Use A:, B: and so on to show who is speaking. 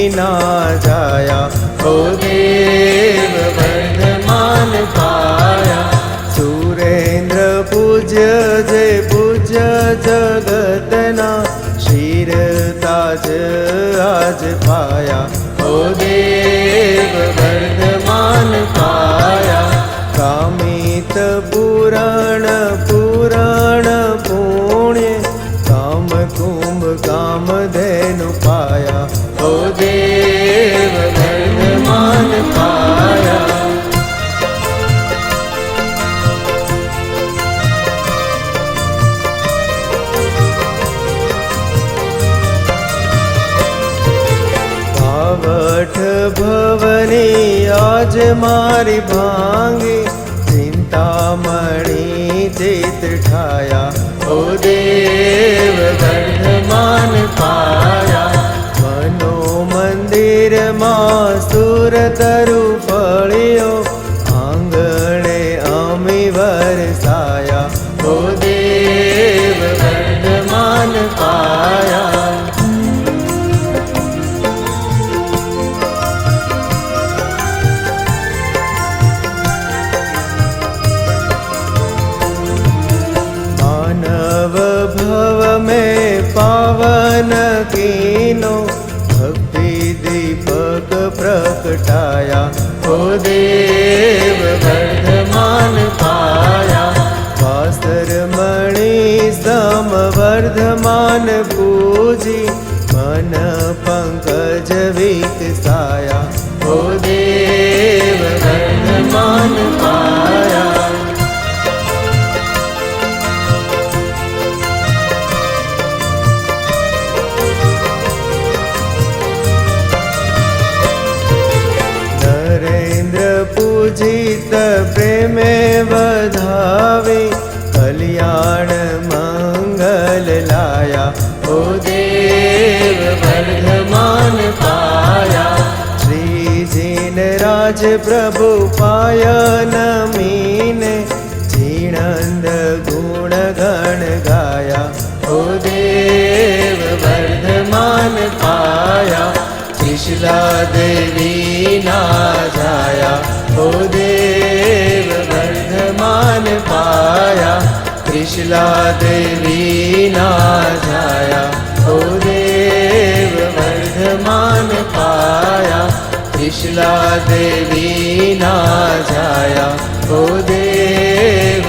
A: ना जाया। ओ देव वर्धमान पाया। सुरेंद्र पूज्य जय पूज्य जगतना शीर ताज आज पाया। ओ देव वर्धमान पाया। कामित पुराण पुराण पुण्य काम कुंभ कामधेनु पाया। ओ देव वर्धमान पाया। पावठ भवनी आज मारी भांगी चिंतामणि चित ठाया। ओ देव वर्धमान पाया। मनो मंदिर मां सुर तरु फळियो आंगणे अमी वरसाया। ओ देव वर्धमान पाया। भव में पावन कीनो भक्ति दीपक प्रकटाया। ओ देव वर्धमान पाया। वासर मणि सम वर्धमान पूजी मन पंकज विकसाया। ओ देव वर्धमान पाया। पूजित प्रेमे वधावे कल्याण मंगल लाया। ओ देव वर्धमान पाया। श्री जिन राज प्रभु पायन मीने जीनंद गुण गण गाया। ओ देव वर्धमान पाया। त्रिशला देवी ना जाया। ओ देव वर्धमान पाया। त्रिशला देवी ना जाया। ओ देव वर्धमान पाया। त्रिशला देवी ना जाया। ओ देव